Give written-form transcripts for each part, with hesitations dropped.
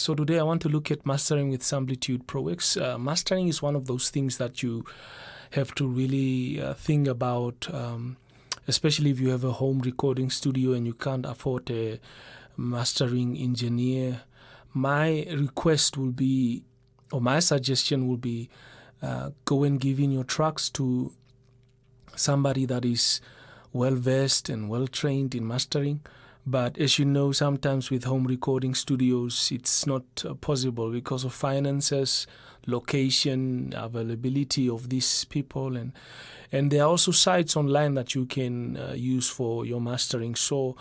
so today I want to look at mastering with Samplitude Pro X. Mastering is one of those things that you have to really think about, especially if you have a home recording studio and you can't afford a mastering engineer. My request will be, or my suggestion will be, go and give in your tracks to somebody that is well-versed and well-trained in mastering. But as you know, sometimes with home recording studios, it's not possible because of finances, location, availability of these people. And there are also sites online that you can use for your mastering. So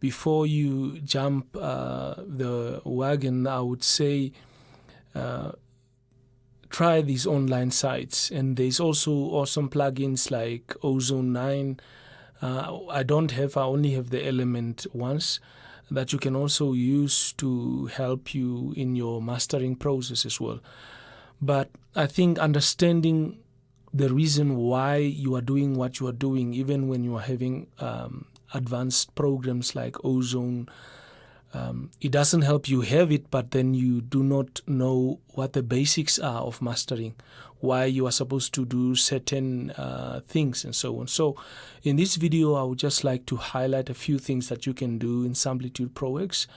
before you jump the wagon, I would say try these online sites. And there's also awesome plugins like Ozone 9. I only have the Element ones that you can also use to help you in your mastering process as well. But I think understanding the reason why you are doing what you are doing, even when you are having advanced programs like Ozone, it doesn't help you have it, but then you do not know what the basics are of mastering, why you are supposed to do certain things and so on. So in this video, I would just like to highlight a few things that you can do in Samplitude Pro X,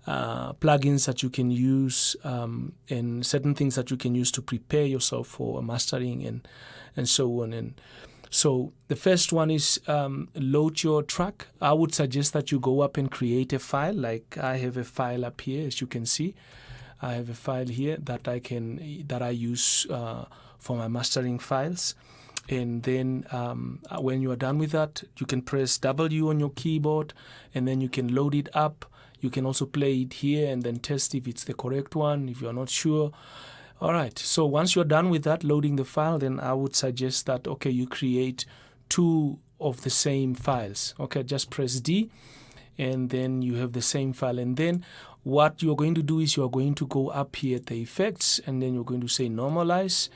plugins that you can use, and certain things that you can use to prepare yourself for mastering and so on. And so the first one is load your track. I would suggest that you go up and create a file. Like I have a file up here, as you can see. I have a file here that I use for my mastering files. And then when you are done with that, you can press W on your keyboard, and then you can load it up. You can also play it here and then test if it's the correct one, if you're not sure. All right, so once you're done with that, loading the file, then I would suggest that, okay, you create two of the same files. Okay, just press D, and then you have the same file. And then what you're going to do is you're going to go up here at the effects, and then you're going to say normalize.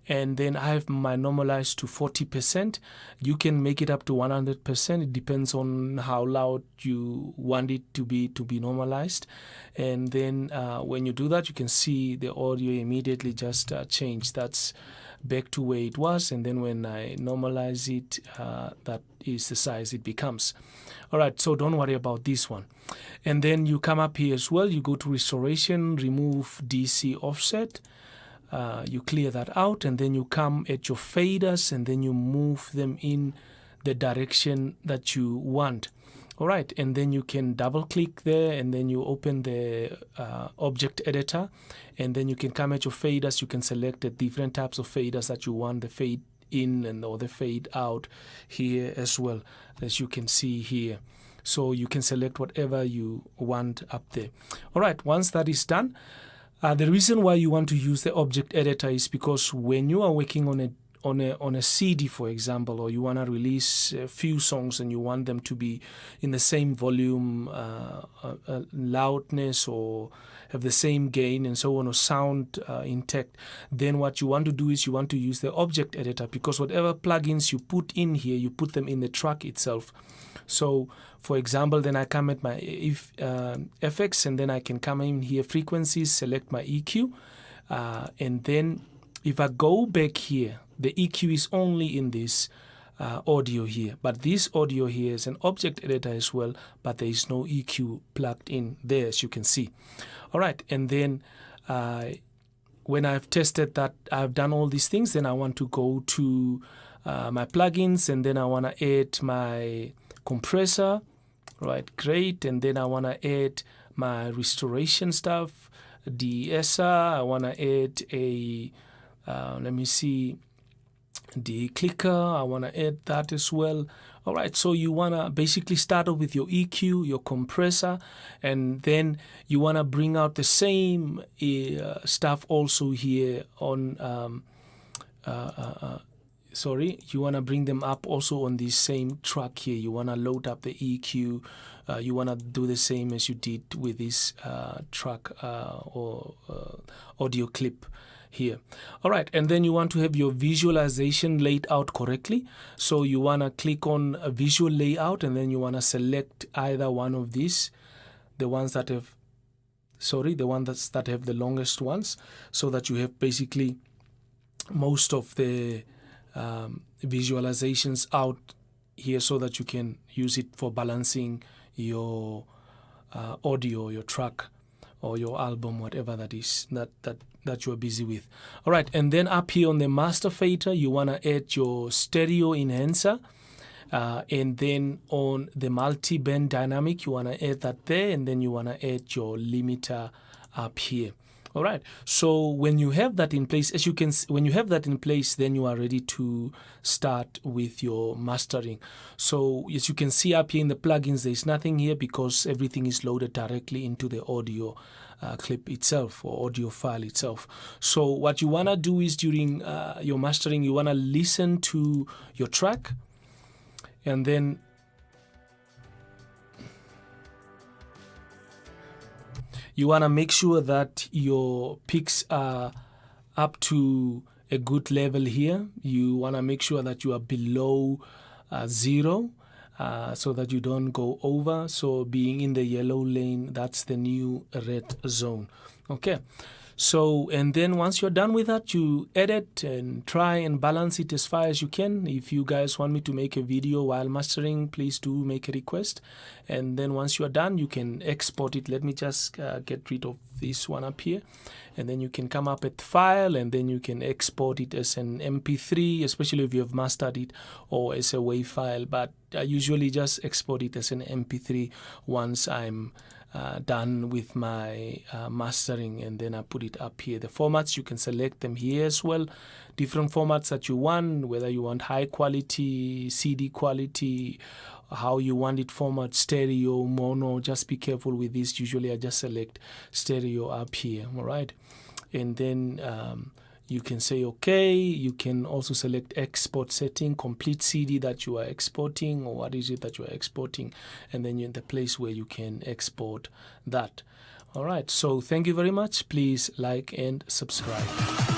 And then I have my normalized to 40%. You can make it up to 100%. It depends on how loud you want it to be normalized. And then when you do that, you can see the audio immediately just change. That's back to where it was. And then when I normalize it, that is the size it becomes. All right, so don't worry about this one. And then you come up here as well. You go to restoration, remove DC offset. You clear that out, and then you come at your faders, and then you move them in the direction that you want. All right, and then you can double click there, and then you open the object editor, and then you can come at your faders. You can select the different types of faders that you want, the fade in or the fade out here as well, as you can see here. So you can select whatever you want up there. All right, once that is done, the reason why you want to use the object editor is because when you are working on a CD, for example, or you want to release a few songs and you want them to be in the same volume, loudness, or have the same gain and so on, or sound intact, then what you want to do is you want to use the object editor, because whatever plugins you put in here, you put them in the track itself. So for example, then I come at my FX, and then I can come in here, frequencies, select my EQ, and then if I go back here, the EQ is only in this audio here, but this audio here is an object editor as well, but there is no EQ plugged in there, as you can see. All right, and then when I've tested that I've done all these things, then I want to go to my plugins, and then I want to add my compressor. Right, great. And then I want to add my restoration stuff, de-esser. I want to add a let me see, the clicker. I want to add that as well. All right, so you want to basically start off with your EQ, your compressor, and then you want to bring out the same stuff also here on you want to bring them up also on this same track here. You want to load up the EQ. You want to do the same as you did with this track or audio clip here. All right, and then you want to have your visualization laid out correctly. So you want to click on a visual layout, and then you want to select either one of these, the ones that have the ones that have the longest ones, so that you have basically most of the visualizations out here, so that you can use it for balancing your audio, your track, or your album, whatever that is that you're busy with. All right, and then up here on the master fader, you want to add your stereo enhancer. And then on the multi-band dynamic, you want to add that there, and then you want to add your limiter up here. All right, so when you have that in place, as you can see, when you have that in place, then you are ready to start with your mastering. So as you can see up here in the plugins, there is nothing here because everything is loaded directly into the audio clip itself, or audio file itself. So what you want to do is, during your mastering, you want to listen to your track, and then you want to make sure that your picks are up to a good level here. You want to make sure that you are below 0, so that you don't go over. So being in the yellow lane, that's the new red zone. Okay. So, and then once you're done with that, you edit and try and balance it as far as you can. If you guys want me to make a video while mastering, please do make a request. And then once you're done, you can export it. Let me just get rid of this one up here. And then you can come up with file, and then you can export it as an MP3, especially if you have mastered it, or as a WAV file. But I usually just export it as an MP3 once I'm done with my mastering, and then I put it up here. The formats, you can select them here as well, different formats that you want, whether you want high quality, CD quality, how you want it format, stereo, mono. Just be careful with this. Usually I just select stereo up here. All right, and then you can say okay. You can also select export setting, complete CD that you are exporting, or what is it that you are exporting, and then you're in the place where you can export that. All right, so thank you very much. Please like and subscribe.